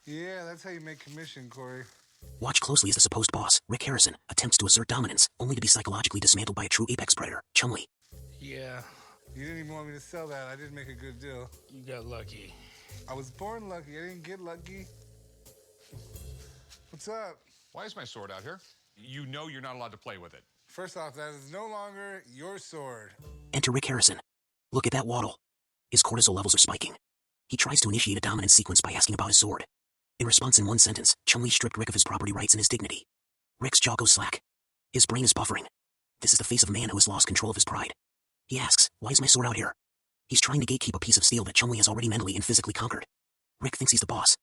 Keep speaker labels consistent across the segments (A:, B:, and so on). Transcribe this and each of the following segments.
A: Yeah, that's how you make commission, Corey.
B: Watch closely as the supposed boss, Rick Harrison, attempts to assert dominance, only to be psychologically dismantled by a true apex predator, Chumley.
C: Yeah,
A: You didn't even want me to sell that. I did make a good deal.
C: you got lucky.
A: I was born lucky. I didn't get lucky. What's up?
D: Why is my sword out here? You know you're not allowed to play with it.
A: First off, that is no longer your sword.
B: Enter Rick Harrison. Look at that waddle. His cortisol levels are spiking. He tries to initiate a dominance sequence by asking about his sword. In response, in one sentence, Chumley stripped Rick of his property rights and his dignity. Rick's jaw goes slack. His brain is buffering. This is the face of a man who has lost control of his pride. He asks, why is my sword out here? He's trying to gatekeep a piece of steel that Chumley has already mentally and physically conquered. Rick thinks he's the boss.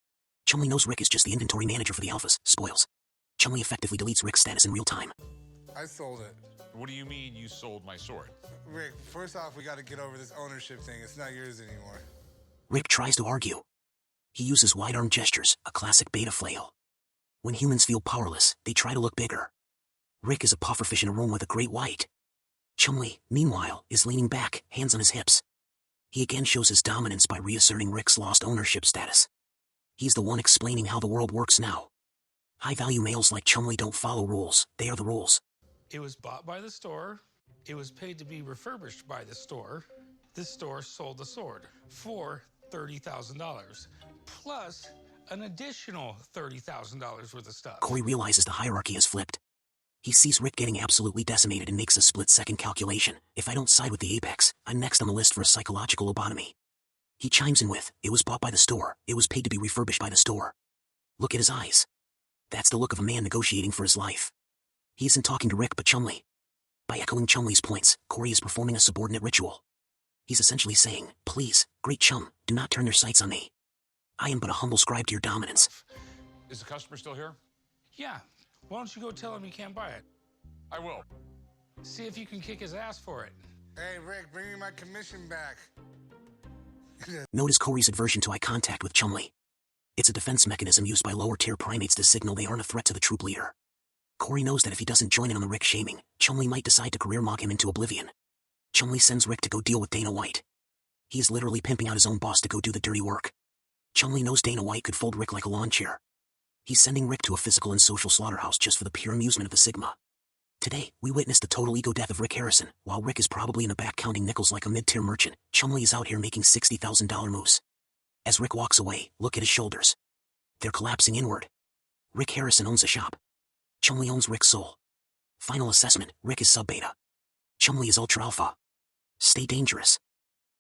B: Chumley knows Rick is just the inventory manager for the alphas, spoils. Chumley effectively deletes Rick's status in real time.
A: I sold it.
D: What do you mean you sold my sword?
A: Rick, first off, we got to get over this ownership thing. It's not yours anymore.
B: Rick tries to argue. He uses wide-arm gestures, a classic beta flail. When humans feel powerless, they try to look bigger. Rick is a pufferfish in a room with a great white. Chumley, meanwhile, is leaning back, hands on his hips. He again shows his dominance by reasserting Rick's lost ownership status. He's the one explaining how the world works now. High-value males like Chumley don't follow rules. They are the rules.
C: It was bought by the store. It was paid to be refurbished by the store. This store sold the sword for $30,000, plus an additional $30,000 worth of stuff.
B: Corey realizes the hierarchy has flipped. He sees Rick getting absolutely decimated and makes a split-second calculation. If I don't side with the apex, I'm next on the list for a psychological lobotomy. He chimes in with, it was bought by the store. It was paid to be refurbished by the store. Look at his eyes. That's the look of a man negotiating for his life. He isn't talking to Rick but Chumley. By echoing Chumley's points, Corey is performing a subordinate ritual. He's essentially saying, please, great chum, do not turn your sights on me. I am but a humble scribe to your dominance.
D: Is the customer still here?
C: Yeah, why don't you go tell him you can't buy it?
D: I will.
C: See if you can kick his ass for it.
A: Hey, Rick, bring me my commission back.
B: Notice Corey's aversion to eye contact with Chumley. It's a defense mechanism used by lower-tier primates to signal they aren't a threat to the troop leader. Corey knows that if he doesn't join in on the Rick shaming, Chumley might decide to career mog him into oblivion. Chumley sends Rick to go deal with Dana White. He is literally pimping out his own boss to go do the dirty work. Chumley knows Dana White could fold Rick like a lawn chair. He's sending Rick to a physical and social slaughterhouse just for the pure amusement of the Sigma. Today, we witness the total ego death of Rick Harrison. While Rick is probably in the back counting nickels like a mid-tier merchant, Chumley is out here making $60,000 moves. As Rick walks away, look at his shoulders. They're collapsing inward. Rick Harrison owns a shop. Chumley owns Rick's soul. Final assessment, Rick is sub-beta. Chumley is ultra-alpha. Stay dangerous.